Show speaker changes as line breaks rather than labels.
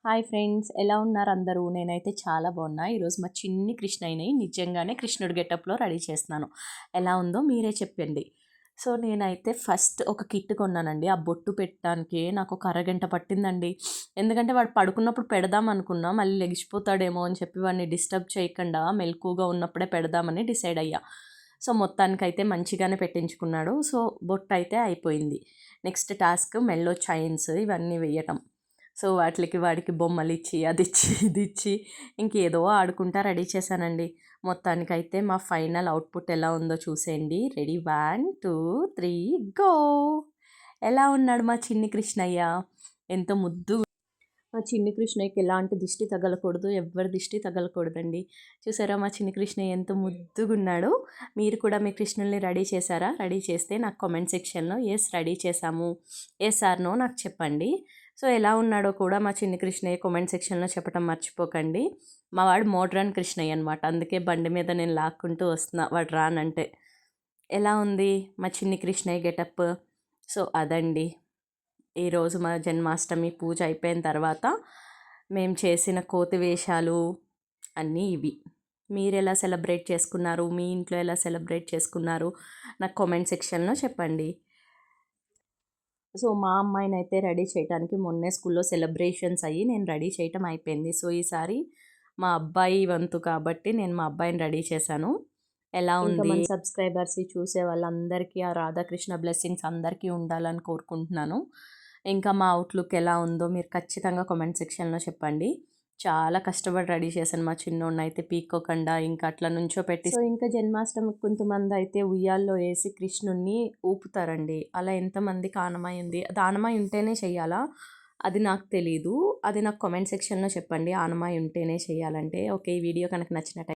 Hi friends, ఎలా ఉన్నారు అందరూ? నేనైతే చాలా బాగున్నా. ఈరోజు మా చిన్ని కృష్ణయ్యని నిజంగానే కృష్ణుడి గెటప్లో రెడీ చేస్తున్నాను. ఎలా ఉందో మీరే చెప్పండి. సో నేనైతే ఫస్ట్ ఒక కిట్ కొన్నానండి. ఆ బొట్టు పెట్టడానికి నాకు ఒక అరగంట పట్టిందండి. ఎందుకంటే వాడు పడుకున్నప్పుడు పెడదాం అనుకున్నా, మళ్ళీ లెగిసిపోతాడేమో అని చెప్పి వాడిని డిస్టర్బ్ చేయకుండా మెలకువగా ఉన్నప్పుడే పెడదామని డిసైడ్ అయ్యా. సో మొత్తానికైతే మంచిగానే పెట్టించుకున్నాడు. సో బొట్టు అయితే అయిపోయింది. నెక్స్ట్ టాస్క్ మెల్లో చైన్స్ ఇవన్నీ వేయటం. సో వాడికి బొమ్మలు ఇచ్చి అది ఇచ్చి ఇది ఇచ్చి ఇంకేదో ఆడుకుంటా రెడీ చేశానండి. మొత్తానికైతే మా ఫైనల్ అవుట్పుట్ ఎలా ఉందో చూసేయండి. Ready 1, 2, 3 go. ఎలా ఉన్నాడు మా చిన్ని కృష్ణయ్య? ఎంత ముద్దు. మా చిన్ని కృష్ణయ్యకి ఎలాంటి దిష్టి తగలకూడదు, ఎవ్వరి దిష్టి తగలకూడదండి. చూసారా మా చిన్ని కృష్ణయ్య ఎంత ముద్దుగా ఉన్నాడు. మీరు కూడా మీ కృష్ణుల్ని రెడీ చేశారా? రెడీ చేస్తే నాకు కామెంట్ సెక్షన్లో ఎస్ రెడీ చేశాము, ఎస్ ఆర్ నో నాకు చెప్పండి. సో ఎలా ఉన్నాడో కూడా మా చిన్ని కృష్ణయ్య కామెంట్ సెక్షన్లో చెప్పడం మర్చిపోకండి. మా వాడు మోడ్రన్ కృష్ణయ్య అనమాట, అందుకే బండి మీద నేను లాక్కుంటూ వస్తున్నా వాడు రానంటే. ఎలా ఉంది మా చిన్ని కృష్ణయ్య గెటప్? సో అదండి ఈరోజు మా జన్మాష్టమి పూజ అయిపోయిన తర్వాత మేము చేసిన కోతి వేషాలు అన్నీ ఇవి. మీరు ఎలా సెలబ్రేట్ చేసుకున్నారు? మీ ఇంట్లో ఎలా సెలబ్రేట్ చేసుకున్నారు? నాకు కామెంట్ సెక్షన్లో చెప్పండి. సో మా అమ్మాయిని అయితే రెడీ చేయడానికి మొన్నే స్కూల్లో సెలబ్రేషన్స్ అయ్యి నేను రెడీ చేయటం అయిపోయింది. సో ఈసారి మా అబ్బాయి వంతు కాబట్టి నేను మా అబ్బాయిని రెడీ చేశాను. ఎలా ఉంది? మన సబ్స్క్రైబర్స్ చూసే వాళ్ళందరికీ ఆ రాధాకృష్ణ బ్లెస్సింగ్స్ అందరికీ ఉండాలని కోరుకుంటున్నాను. ఇంకా మా అవుట్లుక్ ఎలా ఉందో మీరు ఖచ్చితంగా కామెంట్ సెక్షన్లో చెప్పండి. చాలా కష్టపడి రెడీ చేశాను మా చిన్నోడిని అయితే పీక్కోకుండా ఇంకా అట్లా నుంచో పెట్టి. సో ఇంకా జన్మాష్టమికి కొంతమంది అయితే ఉయ్యాల్లో వేసి కృష్ణుణ్ణి ఊపుతారండి. అలా ఎంతమందికి ఆనమాయి ఉంది? అది ఆనమాయి ఉంటేనే చెయ్యాలా? అది నాకు తెలీదు. అది నాకు కామెంట్ సెక్షన్లో చెప్పండి, ఆనమాయి ఉంటేనే చేయాలంటే. ఓకే, ఈ వీడియో కనుక నచ్చినట్టయితే